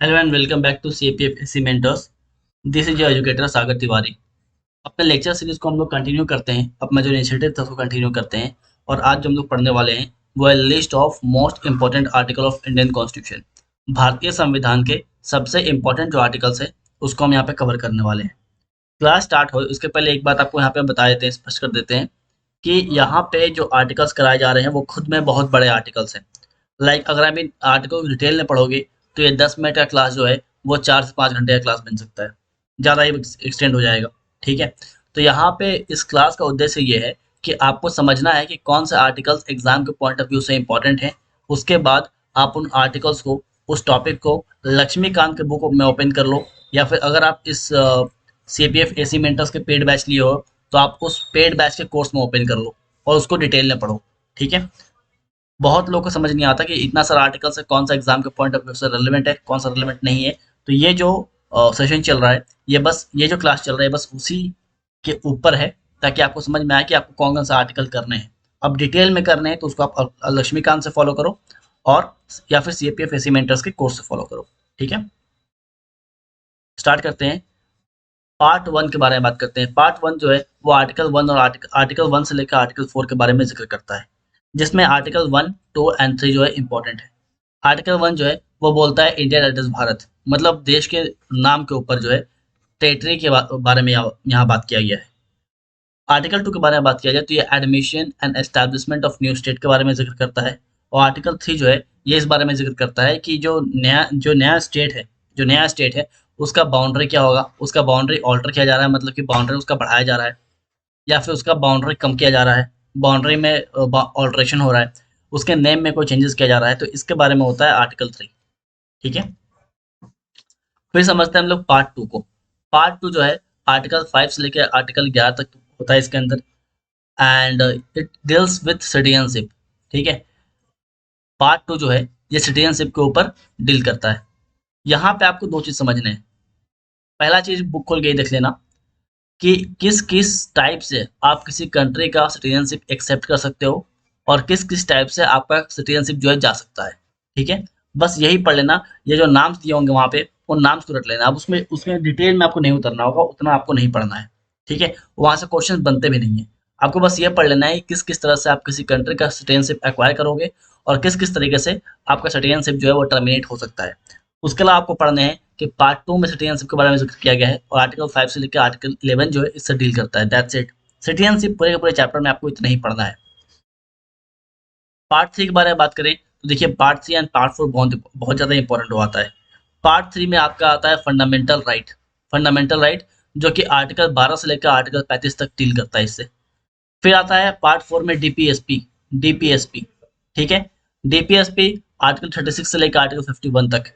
Hello and welcome back to CAPFSC mentors. This is your educator Sagar Tiwari. अपने lecture series को हम लोग continue करते हैं। अपना जो इनिशिएटिव था उसको कंटिन्यू करते हैं और आज जो हम लोग पढ़ने वाले हैं वो है list of most important article of Indian constitution. भारतीय संविधान के सबसे इंपॉर्टेंट जो आर्टिकल्स है उसको हम यहाँ पे कवर करने वाले हैं। क्लास स्टार्ट हो उसके पहले एक बात आपको यहाँ पे बता देते हैं, स्पष्ट कर देते हैं कि यहाँ पे जो आर्टिकल्स कराए जा रहे हैं वो खुद में बहुत बड़े आर्टिकल्स हैं। अगर आप इन आर्टिकल को डिटेल में पढ़ोगे तो ये 10 मिनट का क्लास जो है वो 4 से 5 घंटे का क्लास बन सकता है, ज़्यादा ही एक्सटेंड हो जाएगा। ठीक है, तो यहाँ पे इस क्लास का उद्देश्य ये है कि आपको समझना है कि कौन से आर्टिकल्स एग्जाम के पॉइंट ऑफ व्यू से इंपॉर्टेंट हैं। उसके बाद आप उन आर्टिकल्स को, उस टॉपिक को लक्ष्मीकांत के बुक में ओपन कर लो, या फिर अगर आप इस CAPFSC मेंटर्स के पेड बैच लिए हो तो आप उस पेड बैच के कोर्स में ओपन कर लो और उसको डिटेल में पढ़ो। ठीक है, बहुत लोगों को समझ नहीं आता कि इतना सारा आर्टिकल्स है, कौन सा एग्जाम के पॉइंट ऑफ व्यू से रेलेवेंट है, कौन सा रेलेवेंट नहीं है। तो ये जो सेशन चल रहा है, ये जो क्लास चल रहा है बस उसी के ऊपर है, ताकि आपको समझ में आए कि आपको कौन कौन सा आर्टिकल करने हैं। अब डिटेल में करने हैं तो उसको आप लक्ष्मीकांत से फॉलो करो और या फिर CAPFSC मेंटर्स के कोर्स से फॉलो करो। ठीक है, स्टार्ट करते हैं। पार्ट 1 के बारे में बात करते हैं। पार्ट 1 जो है वो आर्टिकल 1 और आर्टिकल 1 से लेकर आर्टिकल 4 के बारे में जिक्र करता है, जिसमें आर्टिकल 1, 2 एंड 3 जो है इंपॉर्टेंट है। आर्टिकल 1 जो है वो बोलता है इंडिया दैट इज भारत, मतलब देश के नाम के ऊपर जो है टेरिटरी के बारे में यहाँ बात किया गया है। आर्टिकल 2 के बारे में बात किया जाए तो ये admission and establishment of new state के बारे में जिक्र करता है। और आर्टिकल 3 जो है ये इस बारे में जिक्र करता है कि जो नया स्टेट है उसका बाउंड्री क्या होगा, उसका बाउंड्री ऑल्टर किया जा रहा है, मतलब कि बाउंड्री उसका बढ़ाया जा रहा है या फिर उसका बाउंड्री कम किया जा रहा है, बाउंड्री में ऑल्ट्रेशन हो रहा है, उसके नेम में कोई चेंजेस किया जा रहा है, तो इसके बारे में होता है आर्टिकल 3। ठीक है, फिर समझते हैं हम लोग पार्ट 2 को। पार्ट 2 जो है आर्टिकल 5 से लेकर आर्टिकल 11 तक होता है इसके अंदर, and it deals with citizenship. ठीक है, पार्ट 2 जो है ये सिटीजनशिप के ऊपर डील करता है। यहाँ पे आपको दो चीज समझने हैं। पहला चीज बुक खोल के ही देख लेना कि किस किस टाइप से आप किसी कंट्री का सिटीजनशिप एक्सेप्ट कर सकते हो और किस किस टाइप से आपका सिटीजनशिप जो है जा सकता है। ठीक है, बस यही पढ़ लेना। ये जो नाम्स दिए होंगे वहाँ पे उन नाम्स को रट लेना। अब उसमें उसमें डिटेल में आपको नहीं उतरना होगा, उतना आपको नहीं पढ़ना है। ठीक है, वहाँ से क्वेश्चन बनते भी नहीं है। आपको बस ये पढ़ लेना है किस किस तरह से आप किसी कंट्री का सिटीजनशिप एक्वायर करोगे और किस किस तरीके से आपका सिटीजनशिप जो है वो टर्मिनेट हो सकता है। उसके अलावा आपको पढ़ने हैं कि पार्ट 2 में सिटीजनशिप के बारे में जिक्र किया गया है और आर्टिकल 5 से लेकर आर्टिकल 11 जो है इससे डील करता है। That's it. सिटीजनशिप पूरे के पूरे चैप्टर में आपको इतना ही पढ़ना है। पार्ट 3 के बारे में बात करें तो देखिए पार्ट 3 एंड पार्ट 4 बहुत बहुत ज़्यादा इंपॉर्टेंट हो आता है। पार्ट 3 में आपका आता है फंडामेंटल राइट। फंडामेंटल राइट जो कि आर्टिकल 12 से लेकर आर्टिकल 35 तक डील करता है इससे। फिर आता है पार्ट 4 में DPSP। DPSP, ठीक है, DPSP आर्टिकल 36 से लेकर आर्टिकल 51 तक।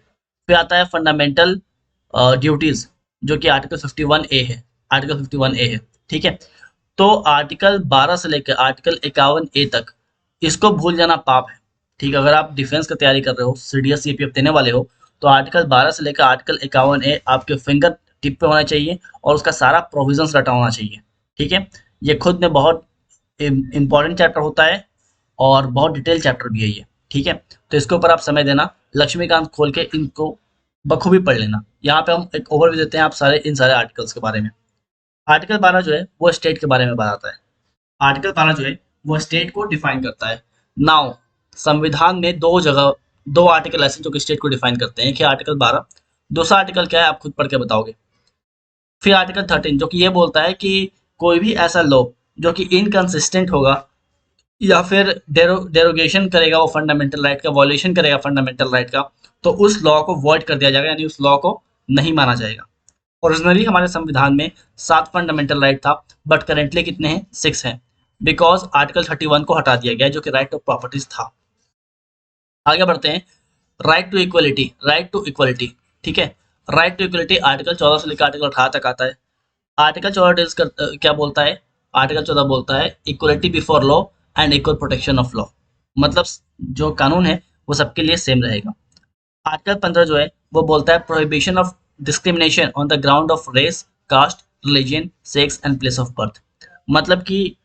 फिर आता है फंडामेंटल ड्यूटीज जो कि आर्टिकल 51A है। आर्टिकल 51A है। ठीक है, तो आर्टिकल 12 से लेकर आर्टिकल 51A तक इसको भूल जाना पाप है। ठीक है, अगर आप डिफेंस की तैयारी कर रहे हो, CDS CPF देने वाले हो, तो आर्टिकल 12 से लेकर आर्टिकल 51A आपके फिंगर टिप पे होना चाहिए और उसका सारा प्रोविजंस रटा होना चाहिए। ठीक है, ये खुद में बहुत इंपॉर्टेंट चैप्टर होता है और बहुत डिटेल चैप्टर भी है ये। ठीक है, तो इसके ऊपर आप समय देना, लक्ष्मीकांत खोल के इनको बखूबी पढ़ लेना। यहाँ पे हम एक ओवरव्यू देते हैं आप इन सारे आर्टिकल्स के बारे में। आर्टिकल 12 जो है वो स्टेट के बारे में बताता है। आर्टिकल 12 जो है वो स्टेट को डिफाइन करता है। नाउ संविधान में दो आर्टिकल ऐसे जो कि स्टेट को डिफाइन करते हैं। क्या आर्टिकल 12, दूसरा आर्टिकल क्या है आप खुद पढ़ के बताओगे। फिर आर्टिकल 13 जो कि ये बोलता है कि कोई भी ऐसा लॉ जो कि इनकंसिस्टेंट होगा या फिर डेरोगेशन करेगा, वो फंडामेंटल राइट का वॉल्यूशन करेगा फंडामेंटल राइट का, तो उस लॉ को वॉइड कर दिया जाएगा, यानी उस लॉ को नहीं माना जाएगा। ओरिजिनली हमारे संविधान में 7 फंडामेंटल राइट था, बट करेंटली कितने हैं, 6 हैं, बिकॉज आर्टिकल 31 को हटा दिया गया जो कि राइट ऑफ प्रॉपर्टीज था। आगे बढ़ते हैं। Right to equality. Right to equality, ठीक है, राइट टू इक्वलिटी आर्टिकल 14 से लेकर आर्टिकल 18 तक आता है। आर्टिकल 14 डील्स कर क्या बोलता है, आर्टिकल 14 बोलता है equality before law and equal protection of law, मतलब जो कानून है वो सबके लिए सेम रहेगा। आर्टिकल 15 जो है वो बोलता है prohibition of discrimination on the ground of race, caste, religion, sex and place of birth, मतलब कि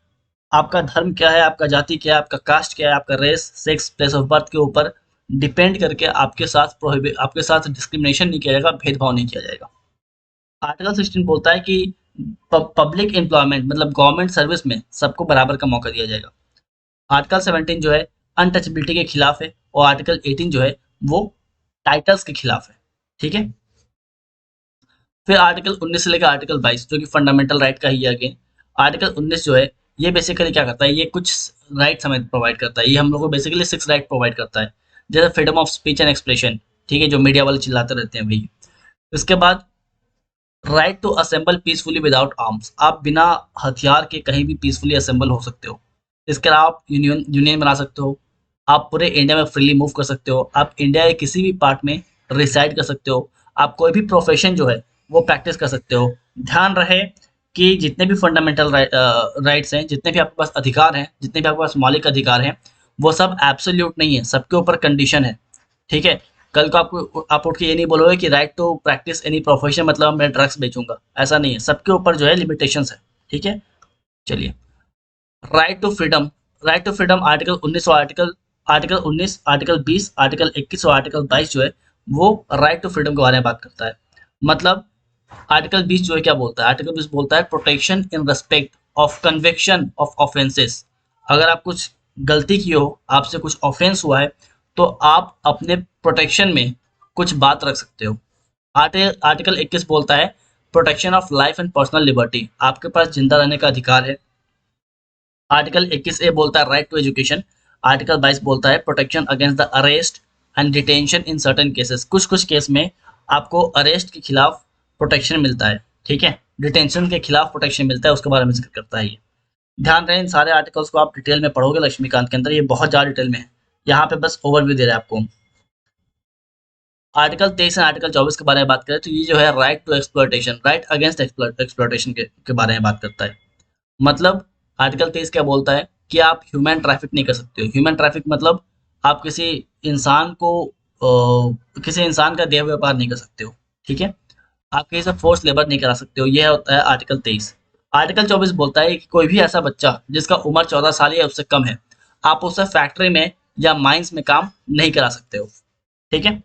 आपका धर्म क्या है, आपका जाति क्या है, आपका कास्ट क्या है, आपका race, sex, place of birth के ऊपर डिपेंड करके आपके साथ डिस्क्रिमिनेशन नहीं किया जाएगा, भेदभाव नहीं किया जाएगा। आर्टिकल 16 बोलता है कि पब्लिक एम्प्लॉयमेंट मतलब गवर्नमेंट सर्विस में सबको बराबर का मौका दिया जाएगा। आर्टिकल 17 जो है अनटचबिलिटी के खिलाफ है, और आर्टिकल 18 जो है वो टाइटल्स के खिलाफ है। ठीक है। फिर आर्टिकल 19 से लेकर आर्टिकल 22 जो कि फंडामेंटल राइट का ही है अगेन। आर्टिकल 19 जो है ये बेसिकली क्या करता है, ये कुछ राइट्स हमें प्रोवाइड करता है। ये हम लोग को बेसिकली 6 राइट प्रोवाइड करता है, जैसे freedom of speech and expression, ठीक है, जो मीडिया वाले चिल्लाते रहते हैं वही। उसके बाद right to assemble peacefully without arms, आप बिना हथियार के कहीं भी पीसफुली असेंबल हो सकते हो। इसके अलावा आप यूनियन बना सकते हो, आप पूरे इंडिया में फ्रीली मूव कर सकते हो, आप इंडिया के किसी भी पार्ट में रिसाइड कर सकते हो, आप कोई भी प्रोफेशन जो है वो प्रैक्टिस कर सकते हो। ध्यान रहे कि जितने भी फंडामेंटल राइट्स हैं, जितने भी आपके पास अधिकार हैं, जितने भी आपके पास मौलिक अधिकार हैं, वो सब एब्सोल्यूट नहीं है, सबके ऊपर कंडीशन है। ठीक है। कल को आप उठ के ये नहीं बोलोगे कि right to practise any profession मतलब मैं ड्रग्स बेचूंगा, ऐसा नहीं है, सबके ऊपर जो है लिमिटेशंस है। ठीक है। चलिए, right to freedom. Right to freedom article 19 और आर्टिकल 19, आर्टिकल 20, आर्टिकल 21 और आर्टिकल 22 जो है वो राइट टू फ्रीडम के बारे में बात करता है। मतलब आर्टिकल 20 जो है क्या बोलता है, आर्टिकल 20 बोलता है protection in respect of conviction of offences. अगर आप कुछ गलती की हो, आपसे कुछ ऑफेंस हुआ है, तो आप अपने प्रोटेक्शन में कुछ बात रख सकते हो। आर्टिकल 21 बोलता है protection of life and personal liberty, आपके पास जिंदा रहने का अधिकार है। आर्टिकल 21 ए बोलता है राइट टू एजुकेशन। आर्टिकल 22 बोलता है protection against the arrest and detention in certain cases, कुछ कुछ केस में आपको अरेस्ट के खिलाफ प्रोटेक्शन मिलता है। ठीक है। डिटेंशन के खिलाफ प्रोटेक्शन मिलता है, उसके बारे में जिक्र करता है ये। ध्यान रहे इन सारे आर्टिकल्स को आप डिटेल में पढ़ोगे लक्ष्मीकांत के अंदर, ये बहुत ज़्यादा डिटेल में है, यहाँ पे बस ओवरव्यू दे रहा है आपको। आर्टिकल 23 और आर्टिकल 24 के बारे में बात करें तो ये जो है right to exploitation, right against exploitation के बारे में बात करता है। मतलब आर्टिकल 23 क्या बोलता है कि आप ह्यूमन ट्रैफिक नहीं कर सकते हो। ह्यूमन ट्रैफिक मतलब आप किसी इंसान का देह व्यापार नहीं कर सकते हो। ठीक है। आप किसी से फोर्स लेबर नहीं करा सकते हो, यह होता है आर्टिकल 23। आर्टिकल 24 बोलता है कि कोई भी ऐसा बच्चा जिसका उम्र 14 साल या उससे कम है, आप उसे फैक्ट्री में या माइंस में काम नहीं करा सकते हो। ठीक है।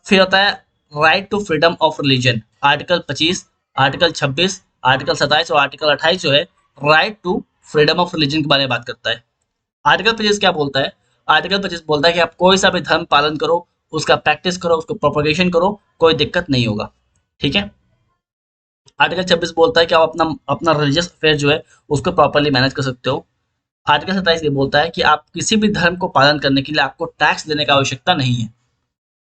फिर होता है right to freedom of religion. Article 25, article 26, article 27 और आर्टिकल 28 जो है right to freedom of religion के बारे में बात करता है। आर्टिकल 25 क्या बोलता है, आर्टिकल 25 बोलता है कि आप कोई सा भी धर्म पालन करो, उसका प्रैक्टिस करो, उसको प्रोपोगेशन करो, कोई दिक्कत नहीं होगा। ठीक है। आर्टिकल 26 बोलता है कि आप अपना अपना रिलीजियस अफेयर जो है उसको प्रॉपरली मैनेज कर सकते हो। आर्टिकल 27 ये बोलता है कि आप किसी भी धर्म को पालन करने के लिए आपको टैक्स देने की आवश्यकता नहीं है।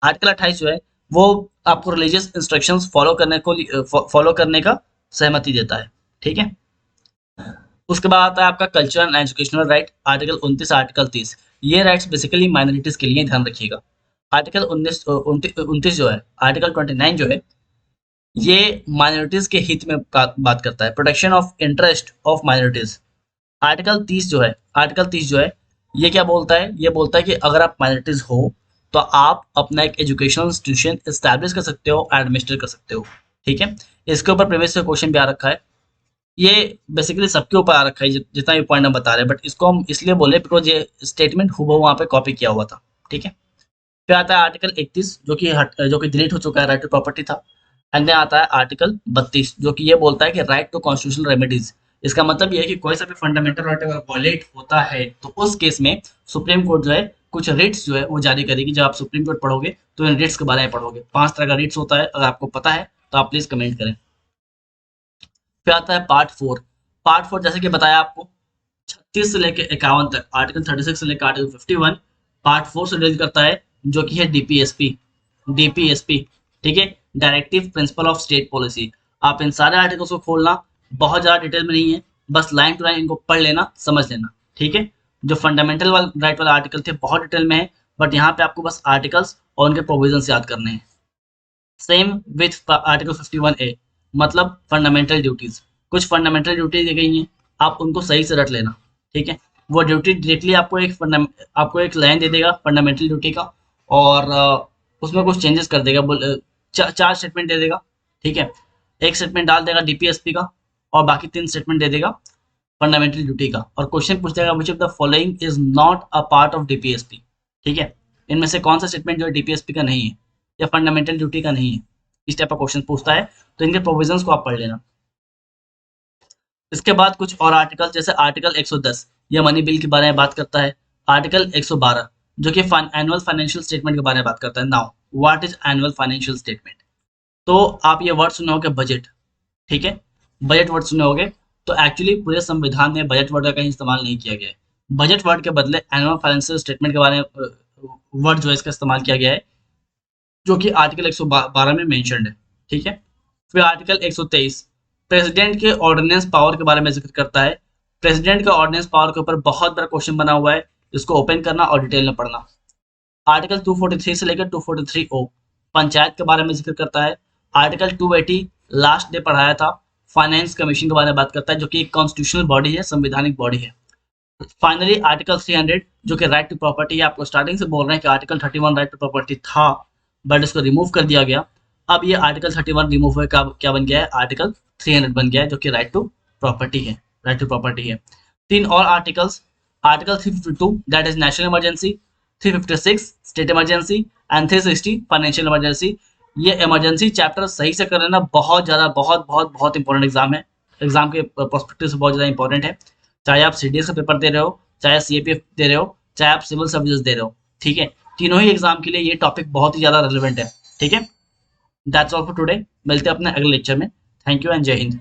आर्टिकल 28 जो है वो आपको रिलीजियस इंस्ट्रक्शंस फॉलो करने का सहमति देता है। ठीक है। उसके बाद आता है आपका cultural and educational right, article 29, article 30। ये राइट्स बेसिकली माइनॉरिटीज के लिए, ध्यान रखिएगा। आर्टिकल 29 जो है, आर्टिकल 29 जो है ये माइनॉरिटीज के हित में बात करता है, protection of interest of minorities. Article 30 जो है ये क्या बोलता है, ये बोलता है कि अगर आप माइनॉरिटीज हो तो आप अपना एक एजुकेशनल इंस्टीट्यूशन एस्टैब्लिश कर सकते हो, एडमिनिस्टर कर सकते हो। ठीक है। इसके ऊपर प्रीवियस से क्वेश्चन भी आ रखा है, ये बेसिकली सबके ऊपर आ रखा है जितना भी पॉइंट हम बता रहे हैं, बट इसको हम इसलिए बोले बिकॉज ये स्टेटमेंट हूबहू वहाँ पे कॉपी किया हुआ था। ठीक है। फिर आता है आर्टिकल 31 जो कि डिलीट हो चुका है, राइट टू प्रॉपर्टी था। एंड देन आता है आर्टिकल 32 जो कि ये बोलता है कि राइट टू कॉन्स्टिट्यूशनल रेमेडीज। इसका मतलब ये है कि कोई सा भी फंडामेंटल राइट अगर वॉलेट होता है तो उस केस में सुप्रीम कोर्ट जो है कुछ रिट्स जो है वो जारी करेगी। जब आप सुप्रीम कोर्ट पढ़ोगे तो इन रिट्स के बारे में पढ़ोगे। 5 तरह का रिट्स होता है, अगर आपको पता है तो आप प्लीज कमेंट करें। फिर आता है पार्ट 4। पार्ट 4 जैसे कि बताया आपको 36 से लेकर 51 तक, आर्टिकल 36 से लेकर आर्टिकल 51 पार्ट 4 से डील करता है, जो कि है डीपीएसपी। ठीक है। Directive principle of state policy. आप इन सारे आर्टिकल्स को खोलना, बहुत ज़्यादा डिटेल में नहीं है, बस लाइन टू लाइन इनको पढ़ लेना, समझ लेना। ठीक है। जो फंडामेंटल राइट वाले आर्टिकल थे बहुत डिटेल में है, बट यहाँ पे आपको बस आर्टिकल्स और उनके प्रोविजंस याद करने हैं। सेम विथ आर्टिकल 51A, मतलब फंडामेंटल ड्यूटीज। कुछ फंडामेंटल ड्यूटी दी गई हैं, आप उनको सही से रट लेना। ठीक है। वो ड्यूटी डायरेक्टली आपको एक लाइन दे देगा फंडामेंटल ड्यूटी का, और उसमें कुछ चेंजेस कर देगा, 4 स्टेटमेंट दे देगा। ठीक है। एक स्टेटमेंट डाल देगा डीपीएसपी का, और बाकी 3 स्टेटमेंट दे देगा फंडामेंटल ड्यूटी का, और क्वेश्चन पूछ देगा which of the following is not a part of DPSP. ठीक है। इनमें से कौन सा स्टेटमेंट जो है डीपीएसपी का नहीं है या फंडामेंटल ड्यूटी का नहीं है, इस टाइप का क्वेश्चन पूछता है, तो इनके प्रोविजंस को आप पढ़ लेना। इसके बाद कुछ और आर्टिकल, जैसे आर्टिकल 110 ये मनी बिल के बारे में बात करता है। आर्टिकल 112 जो कि एनुअल फाइनेंशियल स्टेटमेंट के बारे में बात करता है। Now what is annual financial statement? तो आप ये वर्ड सुने होंगे बजट, ठीक है, बजट वर्ड सुने होंगे। तो एक्चुअली पूरे संविधान में बजट वर्ड का कहीं इस्तेमाल नहीं किया गया है। बजट वर्ड के बदले एनुअल फाइनेंशियल स्टेटमेंट के बारे में वर्ड जो है इसका इस्तेमाल किया गया है, जो कि आर्टिकल 112 में मेंशन्ड है, ठीक है। फिर आर्टिकल 123 प्रेसिडेंट के ऑर्डिनेंस पावर के बारे में जिक्र करता है। प्रेसिडेंट का ऑर्डिनेंस पावर के ऊपर बहुत बड़ा क्वेश्चन बना हुआ है, इसको ओपन करना और डिटेल में पढ़ना। आर्टिकल 243 से लेकर 243 ओ पंचायत के बारे में जिक्र करता है। आर्टिकल 280 लास्ट डे पढ़ाया था, फाइनेंस कमीशन के बारे में बात करता है, जो कि एक कॉन्स्टिट्यूशनल बॉडी है, संवैधानिक बॉडी है। फाइनली आर्टिकल 300 जो कि राइट टू प्रॉपर्टी है। आपको स्टार्टिंग से बोल रहे हैं कि आर्टिकल 31 राइट टू प्रॉपर्टी था, बट इसको रिमूव कर दिया गया। अब ये आर्टिकल 31 रिमूव हुए क्या बन गया है, आर्टिकल 300 बन गया है, जो कि राइट टू प्रॉपर्टी है, राइट टू प्रॉपर्टी है। तीन और articles, article 352 that is national emergency, 356 state emergency and 360 financial emergency. ये इमरजेंसी चैप्टर सही से कर लेना, बहुत ज़्यादा बहुत इंपॉर्टेंट एग्जाम है, एग्जाम के पर्सपेक्टिव से बहुत ज़्यादा इंपॉर्टेंट है। चाहे आप सीडीएस का पेपर दे रहे हो, चाहे सीएपीएफ दे रहे हो, चाहे आप सिविल सर्विसेज दे रहे हो, ठीक है, तीनों ही एग्जाम के लिए ये टॉपिक बहुत ही ज़्यादा रेलिवेंट है, ठीक है। दैट्स ऑल फॉर टुडे, मिलते हैं अपने अगले लेक्चर में। थैंक यू एंड जय हिंद।